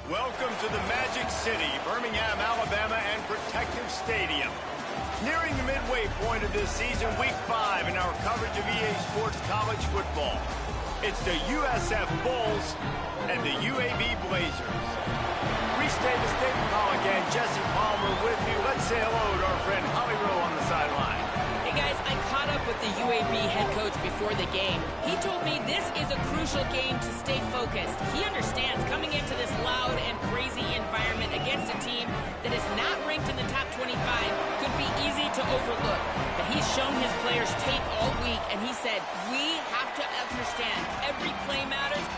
Welcome to the Magic City, Birmingham, Alabama, and Protective Stadium. Nearing the midway point of this season, Week 5 in our coverage of EA Sports College Football. It's the USF Bulls and the UAB Blazers. Restate the state call again. Jesse Palmer with you. Let's say hello to our friend Holly Rowe on the sideline. Hey guys, I caught up with the UAB head coach before the game. He told me this is a crucial game to stay focused. He understands coming into this loud and crazy environment against a team that is not ranked in the top 25 could be easy to overlook. But he's shown his players tape all week, and he said, we have to understand every play matters.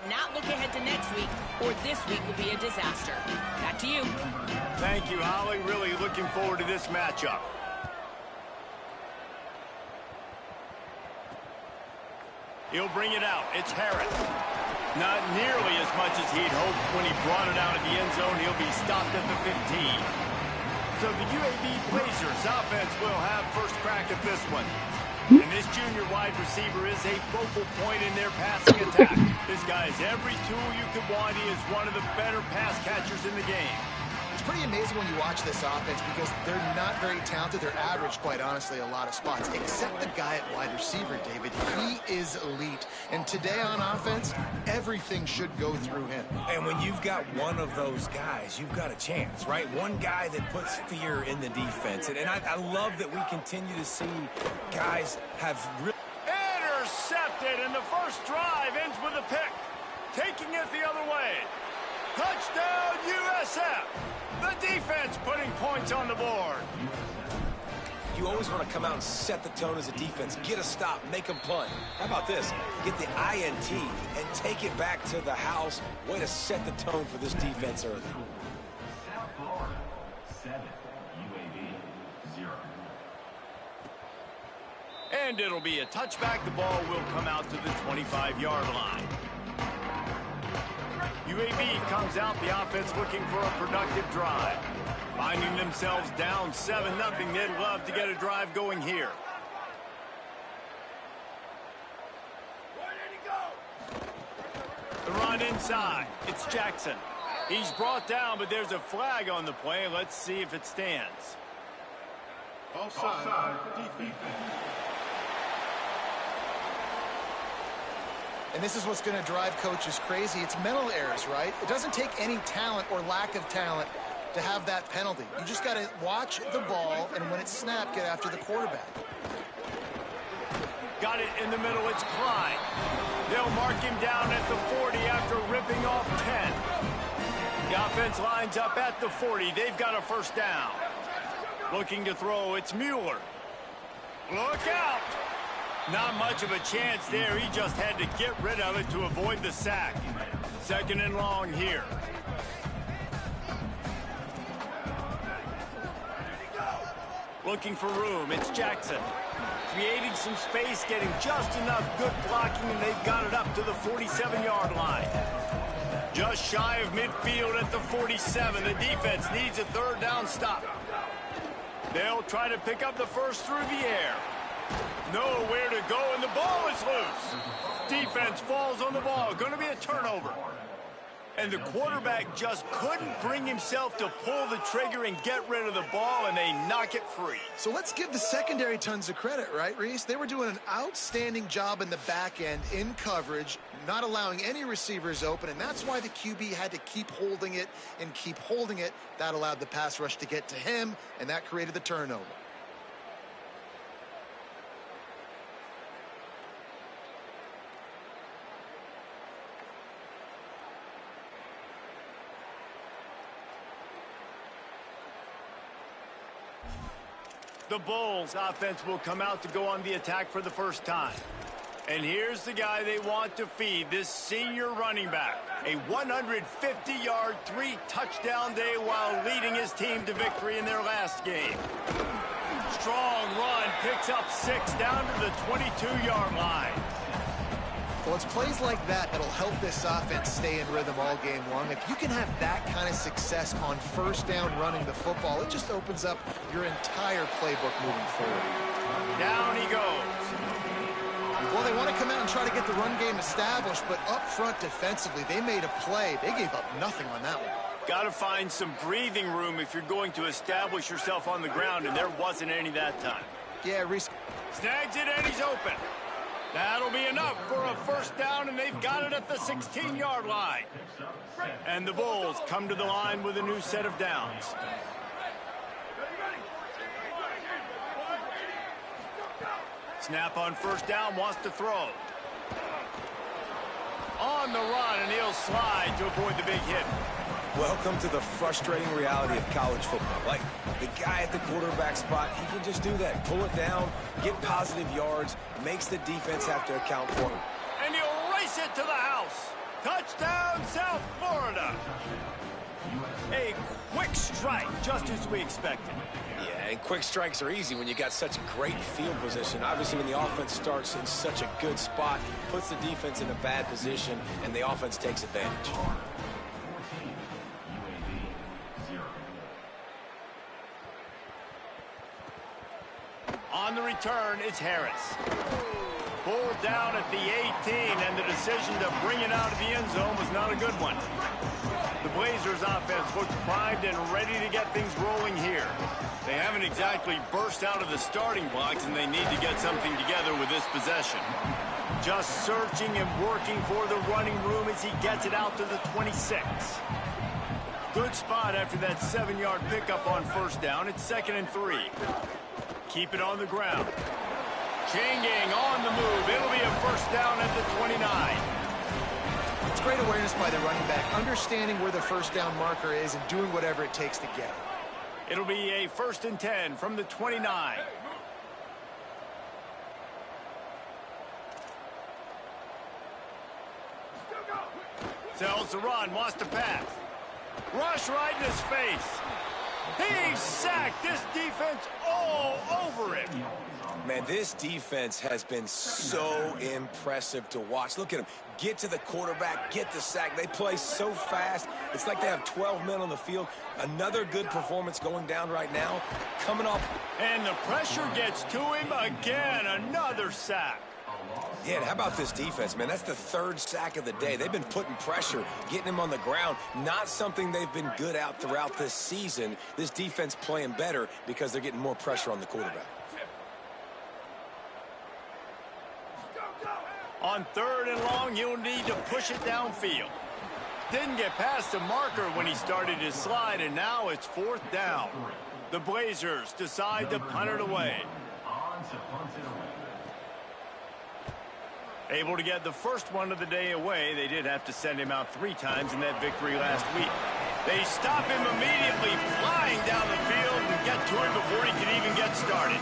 Not look ahead to next week, or this week will be a disaster. Back to you. Thank you, Holly. Really looking forward to this matchup. He'll bring it out. It's Harris. Not nearly as much as he'd hoped when he brought it out of the end zone. He'll be stopped at the 15. So the UAB Blazers offense will have first crack at this one. And this junior wide receiver is a focal point in their passing attack. This guy has every tool you could want. He is one of the better pass catchers in the game. pretty amazing when you watch this offense because they're not very talented. They're average, quite honestly, a lot of spots, except the guy at wide receiver, David. He is elite. And today on offense, everything should go through him. And when you've got one of those guys, you've got a chance, right? One guy that puts fear in the defense. And I love that we continue to see guys have real... Intercepted, and the first drive ends with a pick. Taking it the other way. Touchdown, USF. The defense putting points on the board. You always want to come out and set the tone as a defense. Get a stop, make them punt. How about this? Get the INT and take it back to the house. Way to set the tone for this defense early. South Florida, 7, UAB, 0. And it'll be a touchback. The ball will come out to the 25-yard line. UAB comes out, the offense looking for a productive drive. Finding themselves down 7-0, they'd love to get a drive going here. The run inside. It's Jackson. He's brought down, but there's a flag on the play. Let's see if it stands. Offside, defense. And this is what's going to drive coaches crazy. It's mental errors, right? It doesn't take any talent or lack of talent to have that penalty. You just got to watch the ball, and when it's snapped, get after the quarterback. Got it in the middle. It's Klein. They'll mark him down at the 40 after ripping off 10. The offense lines up at the 40. They've got a first down. Looking to throw. It's Mueller. Look out. Not much of a chance there. He just had to get rid of it to avoid the sack. Second and long here. Looking for room. It's Jackson. Creating some space, getting just enough good blocking, and they've got it up to the 47-yard line. Just shy of midfield at the 47. The defense needs a third down stop. They'll try to pick up the first through the air. Nowhere to go, and the ball is loose. Defense falls on the ball. Going to be a turnover. And the quarterback just couldn't bring himself to pull the trigger and get rid of the ball, and they knock it free. So let's give the secondary tons of credit, right, Reese? They were doing an outstanding job in the back end in coverage, not allowing any receivers open, and that's why the QB had to keep holding it and keep holding it. That allowed the pass rush to get to him, and that created the turnover. The Bulls offense will come out to go on the attack for the first time. And here's the guy they want to feed, this senior running back. A 150-yard, 3-touchdown day while leading his team to victory in their last game. Strong run, picks up 6 down to the 22-yard line. Well, it's plays like that that'll help this offense stay in rhythm all game long. If you can have that kind of success on first down running the football, it just opens up your entire playbook moving forward. Down he goes. Well, they want to come out and try to get the run game established, but up front defensively, they made a play. They gave up nothing on that one. Got to find some breathing room if you're going to establish yourself on the ground, and there wasn't any that time. Yeah, Reese. Snags it, and he's open. That'll be enough for a first down, and they've got it at the 16-yard line. And the Bulls come to the line with a new set of downs. Snap on first down, wants to throw. On the run, and he'll slide to avoid the big hit. Welcome to the frustrating reality of college football. Like, the guy at the quarterback spot, he can just do that. Pull it down, get positive yards, makes the defense have to account for him. And he'll race it to the house. Touchdown, South Florida. A quick strike, just as we expected. Yeah, and quick strikes are easy when you got such a great field position. Obviously, when the offense starts in such a good spot, puts the defense in a bad position, and the offense takes advantage. On the return, it's Harris. Pulled down at the 18, and the decision to bring it out of the end zone was not a good one. The Blazers offense looks primed and ready to get things rolling here. They haven't exactly burst out of the starting blocks, and they need to get something together with this possession. Just searching and working for the running room as he gets it out to the 26. Good spot after that 7-yard pickup on first down. It's 2nd and 3. Keep it on the ground. Changing on the move. It'll be a first down at the 29. It's great awareness by the running back, understanding where the first down marker is and doing whatever it takes to get it. It'll be a 1st and 10 from the 29. Sells the run, wants to pass. Rush right in his face. He's sacked. This defense all over him. Man, this defense has been so impressive to watch. Look at him. Get to the quarterback, get the sack. They play so fast. It's like they have 12 men on the field. Another good performance going down right now. Coming off. And the pressure gets to him again. Another sack. Yeah, and how about this defense, man? That's the 3rd sack of the day. They've been putting pressure, getting him on the ground. Not something they've been good at throughout this season. This defense playing better because they're getting more pressure on the quarterback. On 3rd and long, he'll need to push it downfield. Didn't get past the marker when he started his slide, and now it's 4th down. The Blazers decide to punt it away. Able to get the first one of the day away. They did have to send him out 3 times in that victory last week. They stop him immediately, flying down the field, and get to him before he can even get started.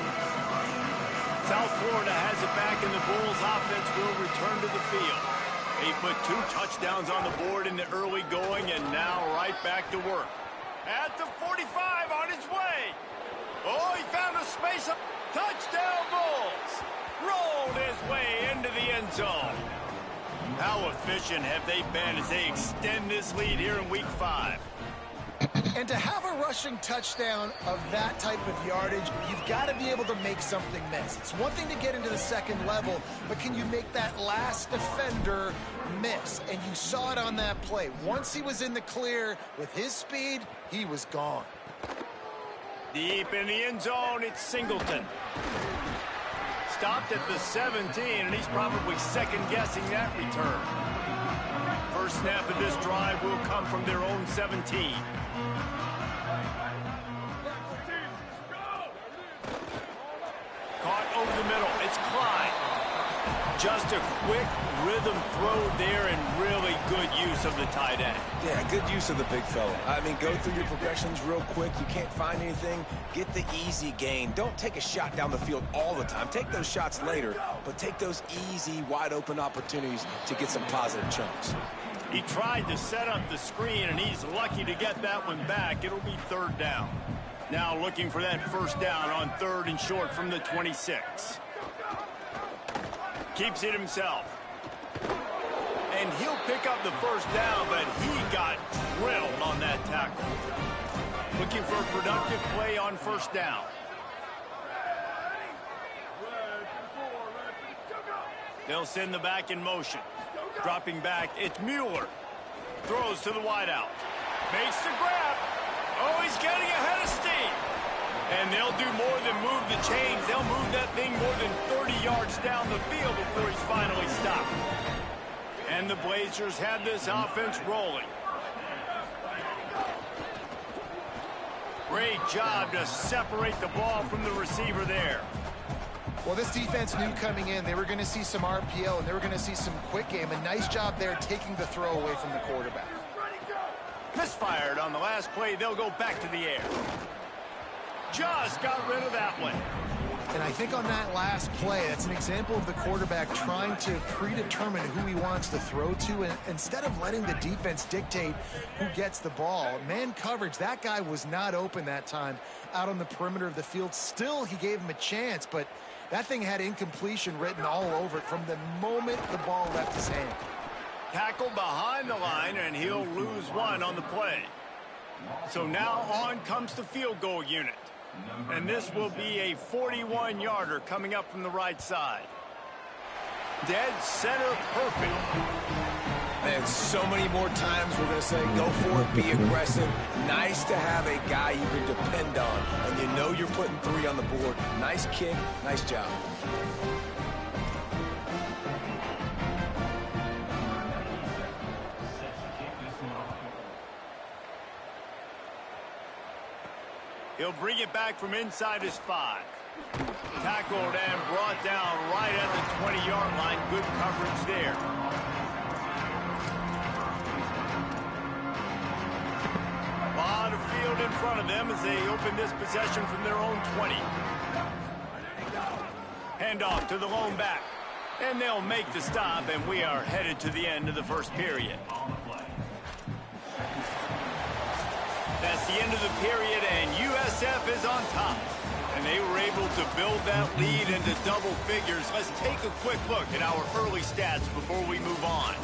South Florida has it back, and the Bulls offense will return to the field. They put 2 touchdowns on the board in the early going, and now right back to work. At the 45 on his way. Oh, he found a space. Touchdown Bulls. Rolled his way into the end zone. How efficient have they been as they extend this lead here in Week 5? And to have a rushing touchdown of that type of yardage, you've got to be able to make something miss. It's one thing to get into the 2nd level, but can you make that last defender miss? And you saw it on that play. Once he was in the clear with his speed, he was gone. Deep in the end zone, it's Singleton. Stopped at the 17, and he's probably second-guessing that return. First snap of this drive will come from their own 17. Caught over the middle. It's Clyde. Just a quick rhythm throw there and really good use of the tight end. Yeah, good use of the big fella. I mean, go through your progressions real quick. You can't find anything. Get the easy gain. Don't take a shot down the field all the time. Take those shots later, but take those easy, wide-open opportunities to get some positive chunks. He tried to set up the screen, and he's lucky to get that one back. It'll be 3rd down. Now looking for that first down on 3rd and short from the 26. Keeps it himself. And he'll pick up the first down, but he got drilled on that tackle. Looking for a productive play on first down. They'll send the back in motion. Dropping back, it's Mueller. Throws to the wideout. Makes the grab. Oh, he's getting ahead of steam. And they'll do more than move the chains. They'll move that thing more than 30 yards down the field before he's finally stopped. And the Blazers have this offense rolling. Great job to separate the ball from the receiver there. Well, this defense knew coming in they were going to see some RPO and they were going to see some quick game. A nice job there taking the throw away from the quarterback. Misfired on the last play. They'll go back to the air. Just got rid of that one. And I think on that last play, that's an example of the quarterback trying to predetermine who he wants to throw to, and instead of letting the defense dictate who gets the ball. Man coverage, that guy was not open that time out on the perimeter of the field. Still, he gave him a chance, but that thing had incompletion written all over it from the moment the ball left his hand. Tackle behind the line, and he'll lose one on the play. So now on comes the field goal unit. And this will be a 41-yarder coming up from the right side. Dead center perfect. And so many more times we're going to say, go for it, be aggressive. Nice to have a guy you can depend on, and you know you're putting 3 on the board. Nice kick, nice job. He'll bring it back from inside his 5. Tackled and brought down right at the 20-yard line. Good coverage there. A lot of field in front of them as they open this possession from their own 20. Handoff to the lone back. And they'll make the stop, and we are headed to the end of the first period. That's the end of the period, and USF is on top. And they were able to build that lead into double figures. Let's take a quick look at our early stats before we move on.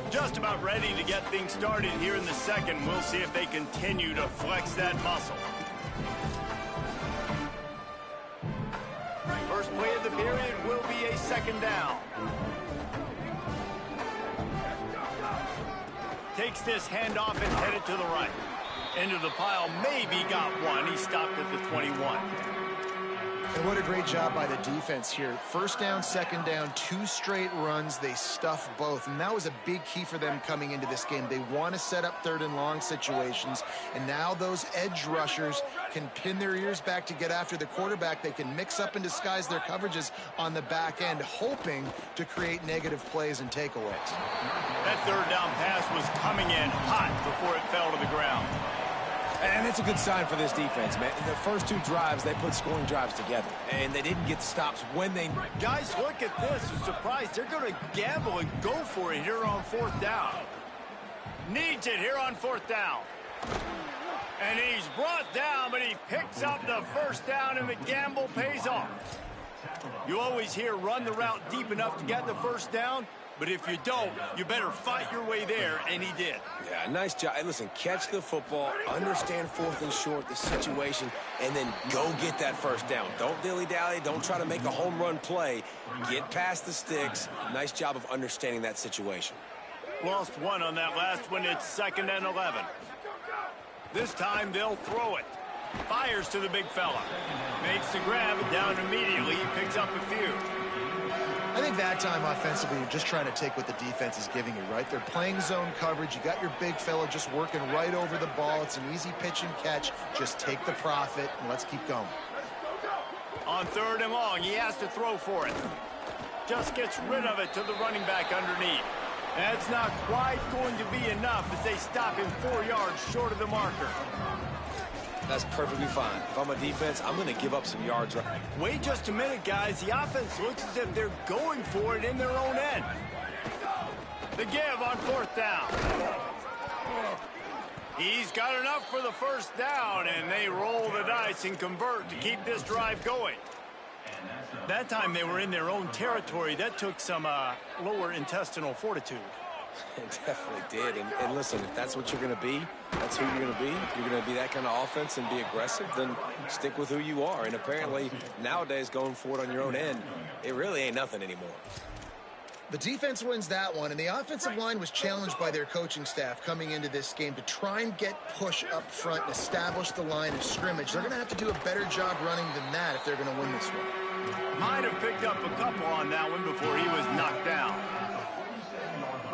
Just about ready to get things started here in the second. We'll see if they continue to flex that muscle. First play of the period will be a second down. Takes this handoff and headed to the right. Into the pile, maybe got one. He stopped at the 21. And what a great job by the defense here. First down, second down, 2 straight runs. They stuffed both, and that was a big key for them coming into this game. They want to set up 3rd and long situations, and now those edge rushers can pin their ears back to get after the quarterback. They can mix up and disguise their coverages on the back end, hoping to create negative plays and takeaways. That 3rd down pass was coming in hot before it fell to the ground. And it's a good sign for this defense, man. In the first 2 drives, they put scoring drives together, and they didn't get stops when they... Guys, look at this. I'm surprised. They're going to gamble and go for it here on 4th down. Needs it here on 4th down. And he's brought down, but he picks up the first down, and the gamble pays off. You always hear run the route deep enough to get the first down. But if you don't, you better fight your way there, and he did. Yeah, nice job. Hey, listen, catch the football, understand 4th and short, the situation, and then go get that first down. Don't dilly-dally. Don't try to make a home run play. Get past the sticks. Nice job of understanding that situation. Lost 1 on that last one. It's 2nd and 11. This time they'll throw it. Fires to the big fella. Makes the grab, and down immediately. He picks up a few. I think that time offensively, you're just trying to take what the defense is giving you, right? They're playing zone coverage. You got your big fella just working right over the ball. It's an easy pitch and catch. Just take the profit, and let's keep going. On 3rd and long, he has to throw for it. Just gets rid of it to the running back underneath. That's not quite going to be enough as they stop him 4 yards short of the marker. That's perfectly fine. If I'm a defense, I'm going to give up some yards. Wait just a minute, guys. The offense looks as if they're going for it in their own end. The give on 4th down. He's got enough for the first down, and they roll the dice and convert to keep this drive going. That time they were in their own territory. That took some lower intestinal fortitude. It definitely did. And listen, if that's what you're going to be, that's who you're going to be. You're going to be that kind of offense and be aggressive, then stick with who you are. And apparently, nowadays, going for it on your own end, it really ain't nothing anymore. The defense wins that one, and the offensive line was challenged by their coaching staff coming into this game to try and get push up front and establish the line of scrimmage. They're going to have to do a better job running than that if they're going to win this one. Might have picked up a couple on that one before he was knocked down.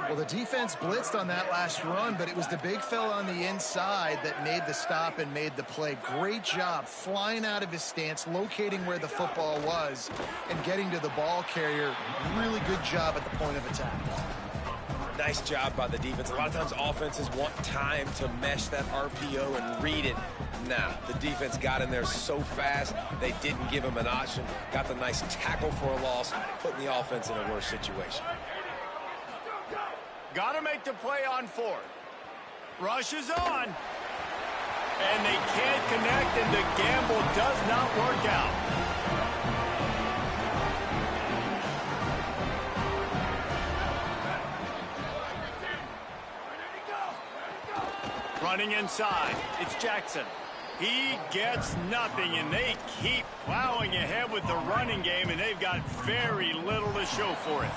Well, the defense blitzed on that last run, but it was the big fella on the inside that made the stop and made the play. Great job flying out of his stance, locating where the football was, and getting to the ball carrier. Really good job at the point of attack. Nice job by the defense. A lot of times offenses want time to mesh that RPO and read it. Nah, the defense got in there so fast, they didn't give him an option. Got the nice tackle for a loss, putting the offense in a worse situation. Got to make the play on 4th. Rush is on. And they can't connect, and the gamble does not work out. Running inside, it's Jackson. He gets nothing, and they keep plowing ahead with the running game, and they've got very little to show for it.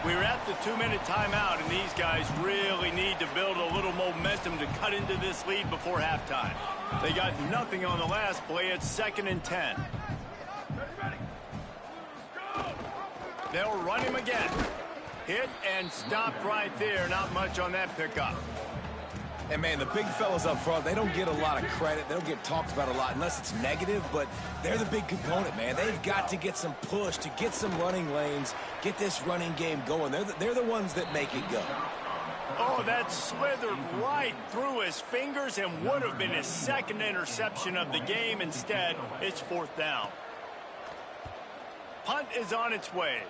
We're at the 2-minute timeout, and these guys really need to build a little momentum to cut into this lead before halftime. They got nothing on the last play. It's 2nd and 10. They'll run him again. Hit and stopped right there. Not much on that pickup. And, man, the big fellas up front, they don't get a lot of credit. They don't get talked about a lot unless it's negative, but they're the big component, man. They've got to get some push, to get some running lanes, get this running game going. They're the ones that make it go. Oh, that slithered right through his fingers and would have been his 2nd interception of the game. Instead, it's 4th down. Punt is on its way.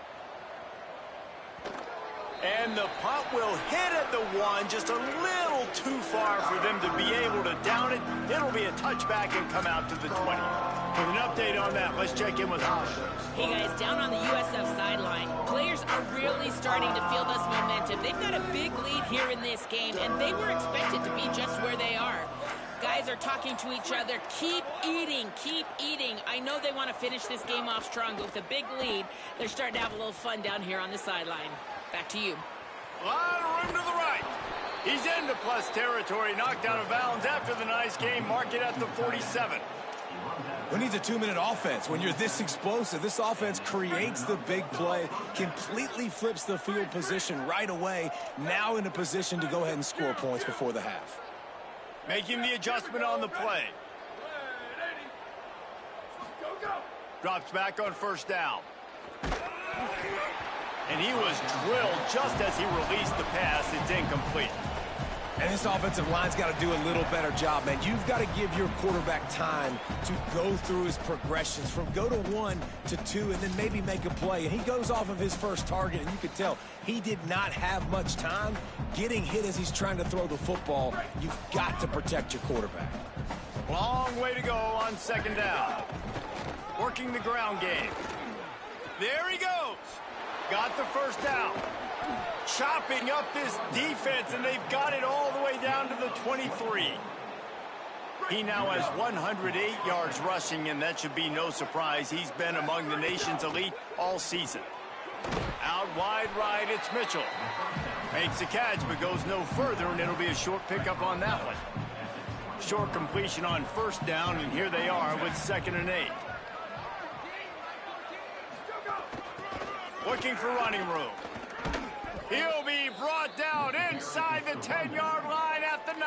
And the punt will hit at the 1, just a little too far for them to be able to down it. It'll be a touchback and come out to the 20. With an update on that, let's check in with Holly. Hey guys, down on the USF sideline, players are really starting to feel this momentum. They've got a big lead here in this game, and they were expected to be just where they are. Guys are talking to each other. Keep eating, keep eating. I know they want to finish this game off strong, but with a big lead, they're starting to have a little fun down here on the sideline. Back to you. A lot of room to the right. He's into plus territory, knocked out of bounds after the nice game. Mark it at the 47. Who needs a 2-minute offense? When you're this explosive, this offense creates the big play, completely flips the field position right away, now in a position to go ahead and score points before the half. Making the adjustment on the play. Drops back on 1st down. And he was drilled just as he released the pass. It's incomplete. And this offensive line's got to do a little better job, man. You've got to give your quarterback time to go through his progressions from go to 1 to 2 and then maybe make a play. And he goes off of his first target, and you could tell he did not have much time getting hit as he's trying to throw the football. You've got to protect your quarterback. Long way to go on 2nd down. Working the ground game. There he goes. Got the 1st down. Chopping up this defense, and they've got it all the way down to the 23. He now has 108 yards rushing, and that should be no surprise. He's been among the nation's elite all season. Out wide right, it's Mitchell. Makes a catch, but goes no further, and it'll be a short pickup on that one. Short completion on 1st down, and here they are with 2nd and 8. Looking for running room. He'll be brought down inside the 10-yard line at the 9.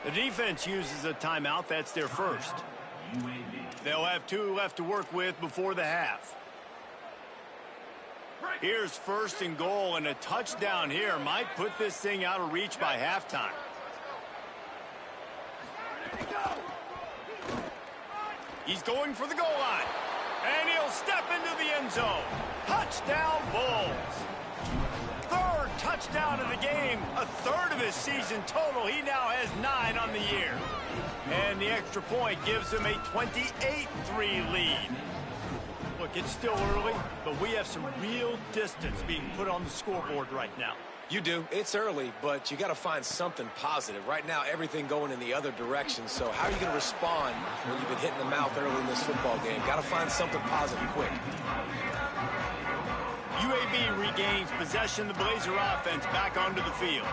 The defense uses a timeout. That's their first. They'll have 2 left to work with before the half. Here's 1st and goal, and a touchdown here might put this thing out of reach by halftime. He's going for the goal line. And he'll step into the end zone. Touchdown, Bulls. 3rd touchdown of the game. A 3rd of his season total. He now has 9 on the year. And the extra point gives him a 28-3 lead. Look, it's still early, but we have some real distance being put on the scoreboard right now. You do. It's early, but you got to find something positive. Right now, everything going in the other direction. So how are you going to respond when you've been hit in the mouth early in this football game? Got to find something positive quick. UAB regains possession of the Blazer offense back onto the field.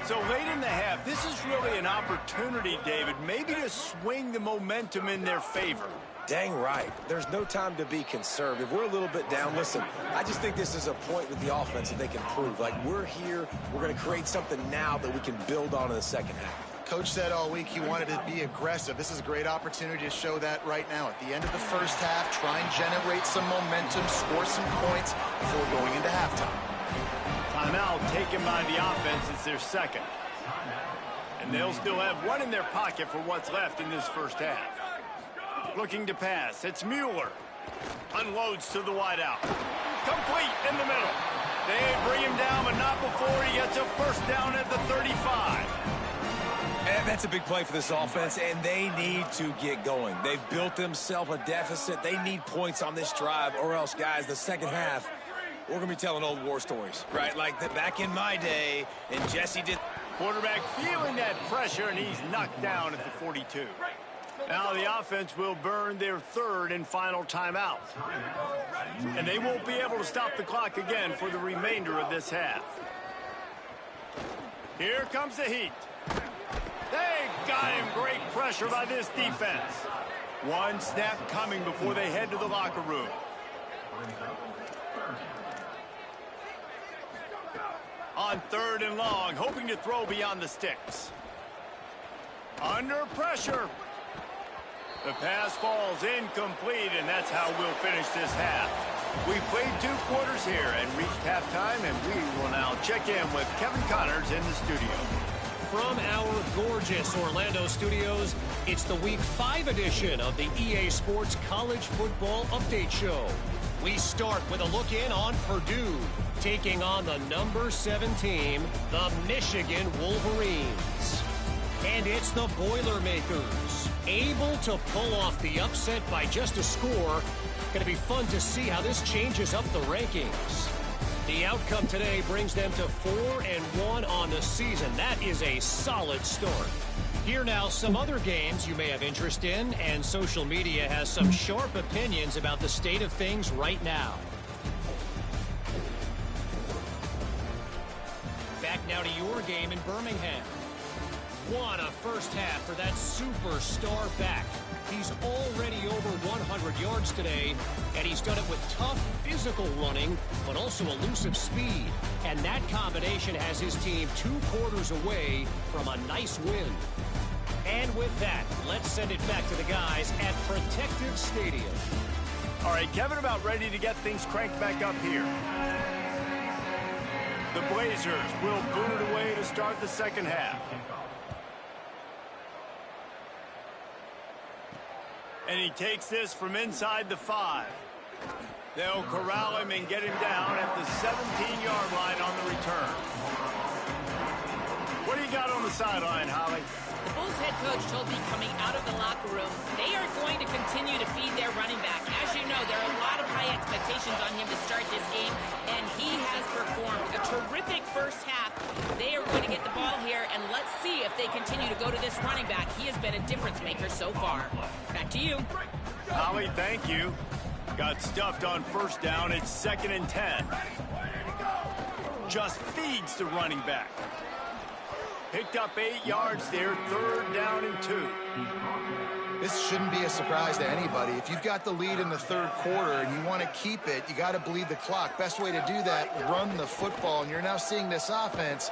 So late in the half, this is really an opportunity, David, maybe to swing the momentum in their favor. Dang right. There's no time to be conservative. We're a little bit down. Listen, I just think this is a point with the offense that they can prove. Like, we're here. We're going to create something now that we can build on in the 2nd half. Coach said all week he wanted to be aggressive. This is a great opportunity to show that right now. At the end of the 1st half, try and generate some momentum, score some points before going into halftime. Timeout taken by the offense. It's their 2nd. And they'll still have 1 in their pocket for what's left in this 1st half. Looking to pass. It's Mueller. Unloads to the wideout. Complete in the middle. They bring him down, but not before he gets a 1st down at the 35. And that's a big play for this offense, and they need to get going. They've built themselves a deficit. They need points on this drive, or else, guys, the 2nd half, we're going to be telling old war stories, right? Like back in my day, and Jesse did. Quarterback feeling that pressure, and he's knocked down at the 42. Now the offense will burn their third and final timeout. And they won't be able to stop the clock again for the remainder of this half. Here comes the heat. They got him. Great pressure by this defense. One snap coming before they head to the locker room. On third and long, hoping to throw beyond the sticks. Under pressure. The pass falls incomplete, and that's how we'll finish this half. We played 2 quarters here and reached halftime, and we will now check in with Kevin Connors in the studio. From our gorgeous Orlando studios, it's the Week 5 edition of the EA Sports College Football Update Show. We start with a look in on Purdue, taking on the number 7 team, the Michigan Wolverines. And it's the Boilermakers, able to pull off the upset by just a score. Going to be fun to see how this changes up the rankings. The outcome today brings them to 4-1 on the season. That is a solid start. Here now, some other games you may have interest in, and social media has some sharp opinions about the state of things right now. Back now to your game in Birmingham. What a first half for that superstar back. He's already over 100 yards today, and he's done it with tough physical running, but also elusive speed. And that combination has his team 2 quarters away from a nice win. And with that, let's send it back to the guys at Protective Stadium. All right, Kevin, about ready to get things cranked back up here. The Blazers will boot it away to start the second half. And he takes this from inside the 5. They'll corral him and get him down at the 17-yard line on the return. What do you got on the sideline, Holly? The Bulls head coach told me coming out of the locker room, they are going to continue to feed their running back. As you know, there are a lot of high expectations on him to start this game, and he has performed a terrific first half. They are going to get the ball here, and let's see if they continue to go to this running back. He has been a difference maker so far. Back to you. Holly, thank you. Got stuffed on first down. It's 2nd and 10. Just feeds the running back. Picked up 8 yards there, 3rd down and 2. This shouldn't be a surprise to anybody. If you've got the lead in the 3rd quarter and you want to keep it, you got to bleed the clock. Best way to do that, run the football. And you're now seeing this offense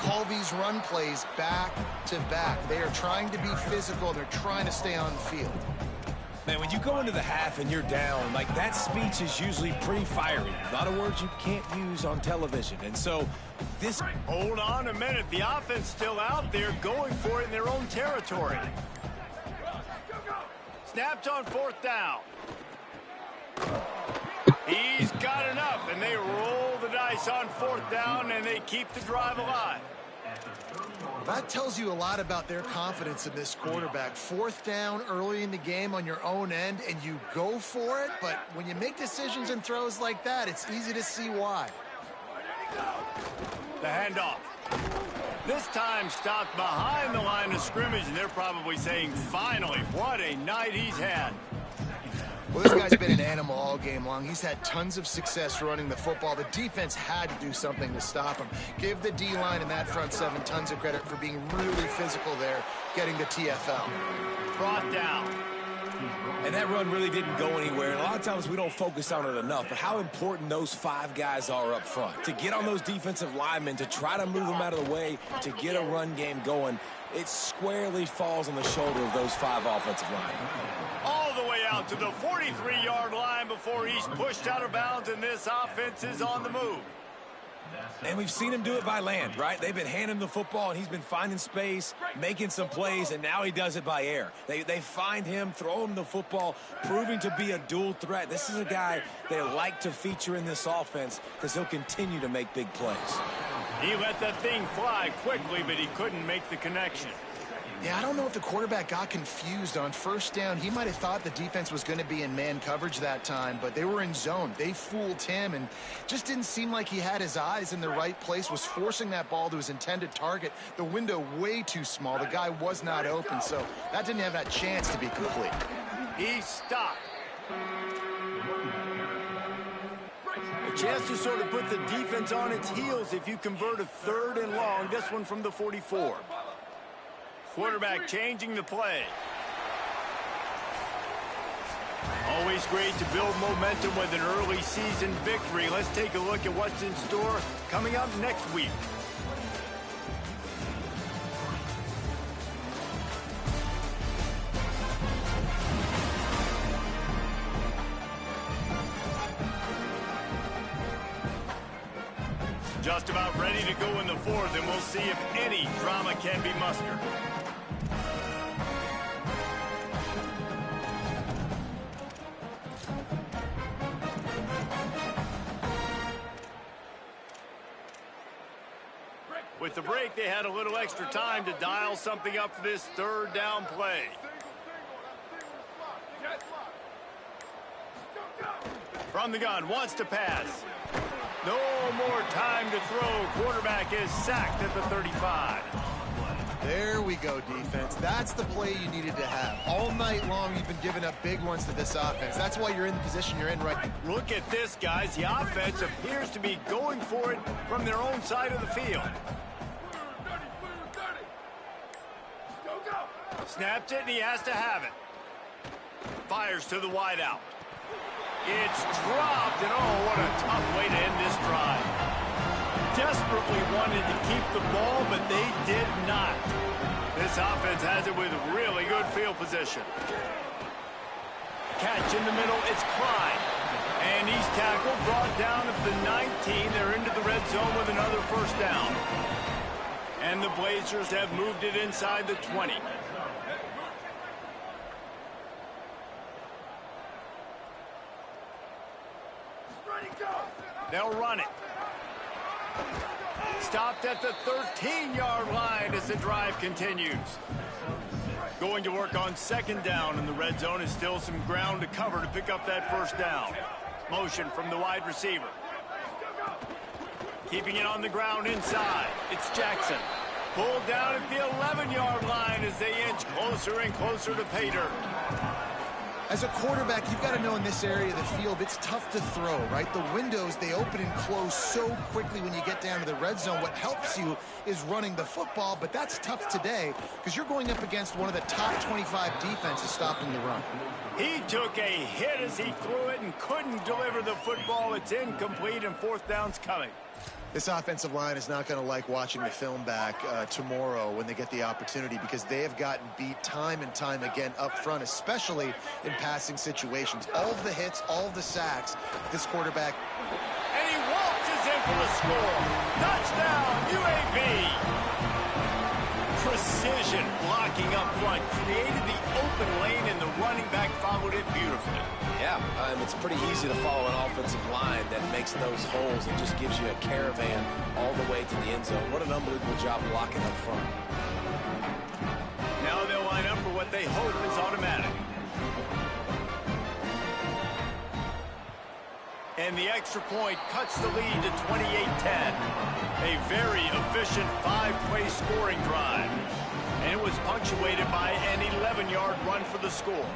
call these run plays back to back. They are trying to be physical. They're trying to stay on the field. Man, when you go into the half and you're down, like that speech is usually pretty fiery. A lot of words you can't use on television. And so this... Hold on a minute. The offense still out there going for it in their own territory. Snapped on 4th down. He's got enough, and they roll the dice on 4th down, and they keep the drive alive. That tells you a lot about their confidence in this quarterback. 4th down early in the game on your own end, and you go for it. But when you make decisions and throws like that, it's easy to see why. The handoff. This time stopped behind the line of scrimmage, and they're probably saying, finally, what a night he's had. Well, this guy's been an animal all game long. He's had tons of success running the football. The defense had to do something to stop him. Give the D-line and that front 7 tons of credit for being really physical there, getting the TFL. Brought down. And that run really didn't go anywhere. And a lot of times we don't focus on it enough, but how important those 5 guys are up front. To get on those defensive linemen, to try to move them out of the way, to get a run game going, it squarely falls on the shoulder of those 5 offensive linemen. All the way out to the 43-yard line before he's pushed out of bounds, and this offense is on the move. And we've seen him do it by land, right? They've been handing him the football, and he's been finding space, making some plays, and now he does it by air. They find him, throw him the football, proving to be a dual threat. This is a guy they like to feature in this offense because he'll continue to make big plays. He let that thing fly quickly, but he couldn't make the connection. Yeah, I don't know if the quarterback got confused on first down. He might have thought the defense was going to be in man coverage that time, but they were in zone. They fooled him and just didn't seem like he had his eyes in the right place, was forcing that ball to his intended target. The window way too small. The guy was not open, so that didn't have that chance to be complete. He stopped. A chance to sort of put the defense on its heels if you convert a 3rd and long. This one from the 44. Quarterback changing the play. Always great to build momentum with an early season victory. Let's take a look at what's in store coming up next week. Just about ready to go in the 4th, and we'll see if any drama can be mustered. With the break, they had a little extra time to dial something up for this 3rd down play. From the gun, wants to pass. No more time to throw. Quarterback is sacked at the 35. There we go, defense. That's the play you needed to have. All night long, you've been giving up big ones to this offense. That's why you're in the position you're in right now. Look at this, guys. The offense appears to be going for it from their own side of the field. Snaps it, and he has to have it. Fires to the wideout. It's dropped, and oh, what a tough way to end this drive. Desperately wanted to keep the ball, but they did not. This offense has it with really good field position. Catch in the middle, it's Klein. And he's tackled, brought down at the 19. They're into the red zone with another 1st down. And the Blazers have moved it inside the 20. They'll run it. Stopped at the 13-yard line as the drive continues. Going to work on 2nd down, and the red zone is still some ground to cover to pick up that 1st down. Motion from the wide receiver. Keeping it on the ground inside. It's Jackson. Pulled down at the 11-yard line as they inch closer and closer to pay dirt. As a quarterback, you've got to know in this area of the field, it's tough to throw, right? The windows, they open and close so quickly when you get down to the red zone. What helps you is running the football, but that's tough today because you're going up against one of the top 25 defenses stopping the run. He took a hit as he threw it and couldn't deliver the football. It's incomplete, and 4th down's coming. This offensive line is not going to like watching the film back tomorrow when they get the opportunity because they have gotten beat time and time again up front, especially in passing situations. All of the hits, all of the sacks, this quarterback. And he waltzes in for the score. Touchdown, UAB. Precision blocking up front, created the open lane, and the running back followed it beautifully. Yeah, it's pretty easy to follow an offensive line that makes those holes and just gives you a caravan all the way to the end zone. What an unbelievable job blocking up front. Now they'll line up for what they hope is automatic. And the extra point cuts the lead to 28-10. A very efficient 5-play scoring drive. And it was punctuated by an 11-yard run for the score.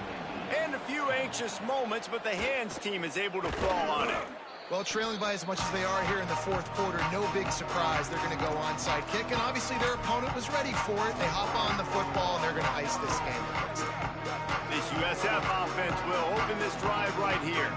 And a few anxious moments, but the hands team is able to fall on it. Well, trailing by as much as they are here in the 4th quarter, no big surprise. They're going to go onside kick, and obviously their opponent was ready for it. They hop on the football, and they're going to ice this game. This USF offense will open this drive right here.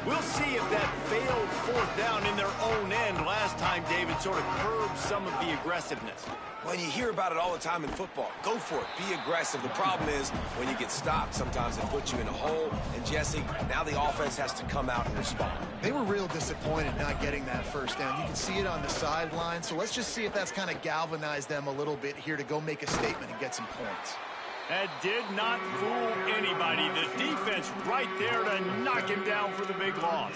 We'll see if that failed 4th down in their own end last time, David, sort of curbed some of the aggressiveness. Well, you hear about it all the time in football. Go for it. Be aggressive. The problem is when you get stopped, sometimes it puts you in a hole. And, Jesse, now the offense has to come out and respond. They were real disappointed not getting that 1st down. You can see it on the sideline. So let's just see if that's kind of galvanized them a little bit here to go make a statement and get some points. That did not fool anybody. The defense right there to knock him down for the big loss.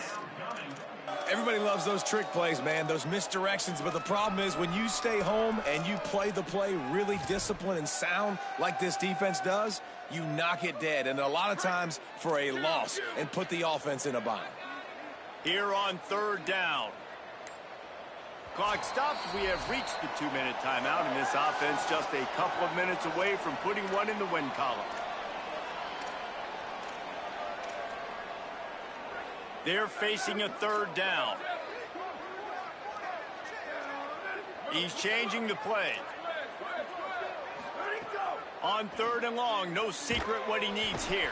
Everybody loves those trick plays, man, those misdirections. But the problem is when you stay home and you play the play really disciplined and sound like this defense does, you knock it dead. And a lot of times for a loss and put the offense in a bind. Here on third down. Clock stops. We have reached the 2-minute timeout, and this offense just a couple of minutes away from putting one in the win column. They're facing a third down. He's changing the play. On third and long, no secret what he needs here.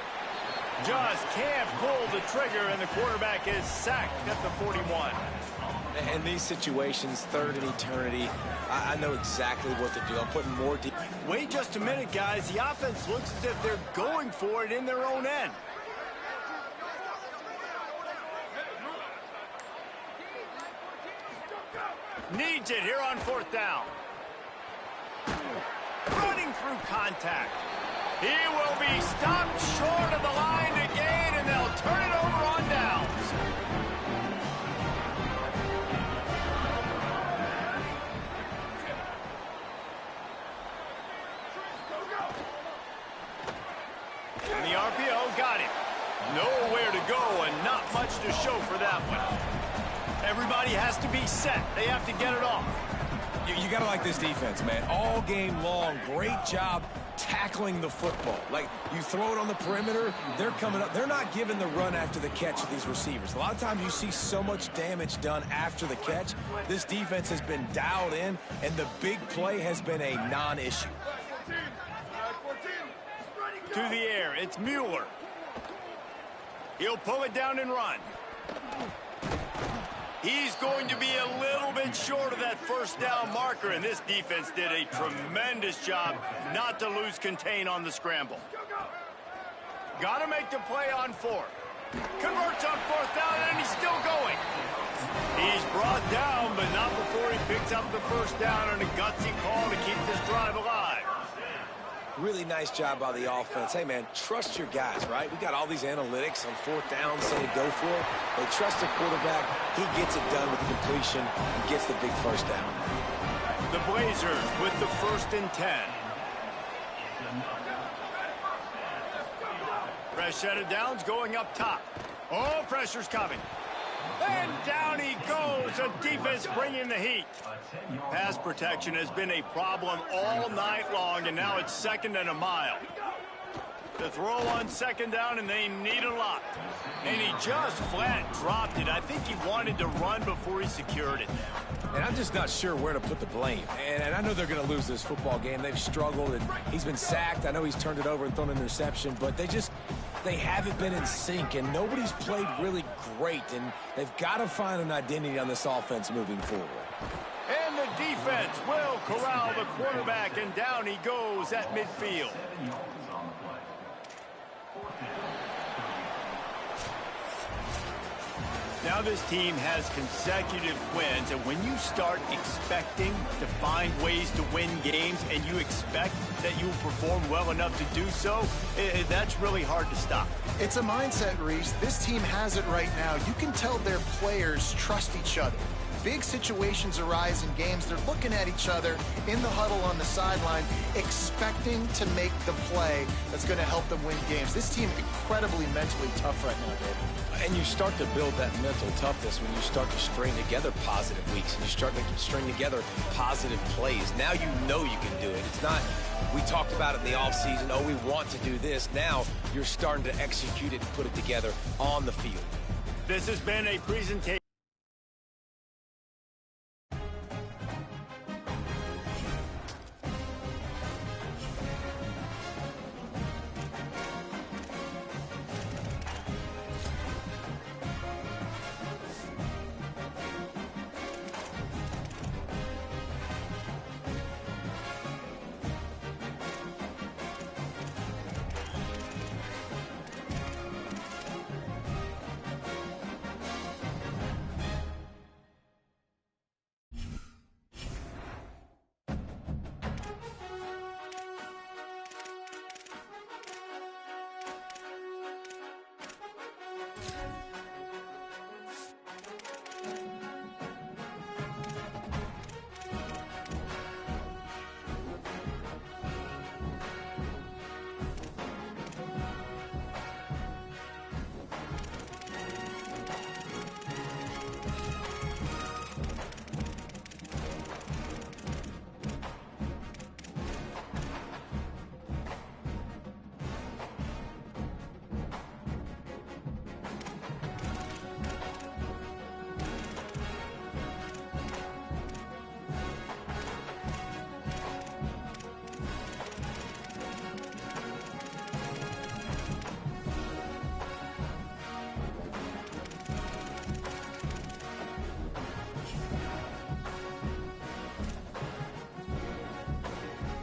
Just can't pull the trigger, and the quarterback is sacked at the 41. In these situations, third and eternity, I know exactly what to do. I'm putting more deep. Wait just a minute, guys. The offense looks as if they're going for it in their own end. Needs it here on fourth down. Running through contact. He will be stopped short of the line to gain, and they'll turn it over on downs. And the RPO got him. Nowhere to go and not much to show for that one. Everybody has to be set. They have to get it off. You got to like this defense, man. All game long, great job tackling the football. Like, you throw it on the perimeter, they're coming up. They're not giving the run after the catch to these receivers. A lot of times you see so much damage done after the catch. This defense has been dialed in, and the big play has been a non-issue. To the air, it's Mueller. He'll pull it down and run. He's going to be a little bit short of that first down marker, and this defense did a tremendous job not to lose contain on the scramble. Got to make the play on fourth. Converts on fourth down, and he's still going. He's brought down, but not before he picks up the first down on a gutsy call to keep this drive alive. Really nice job by the offense. Hey, man, trust your guys, right? We got all these analytics on fourth down saying go for it. They trust the quarterback. He gets it done with the completion and gets the big first down. The Blazers with the 1st and 10. Fresh set of downs going up top. Oh, pressure's coming. And down he goes. The defense bringing the heat. Pass protection has been a problem all night long, and now it's 2nd and a mile. The throw on 2nd down, and they need a lot. And he just flat dropped it. I think he wanted to run before he secured it. And I'm just not sure where to put the blame. And I know they're going to lose this football game. They've struggled, and he's been sacked. I know he's turned it over and thrown an interception, but they haven't been in sync, and nobody's played really great, and they've got to find an identity on this offense moving forward. And the defense will corral the quarterback, and down he goes at midfield. Now this team has consecutive wins, and when you start expecting to find ways to win games and you expect that you will perform well enough to do so, that's really hard to stop. It's a mindset, Reese. This team has it right now. You can tell their players trust each other. Big situations arise in games. They're looking at each other in the huddle on the sideline, expecting to make the play that's going to help them win games. This team incredibly mentally tough right now, David. And you start to build that mental toughness when you start to string together positive weeks and you start to string together positive plays. Now you know you can do it. It's not, we talked about it in the offseason, oh, we want to do this. Now you're starting to execute it and put it together on the field. This has been a presentation.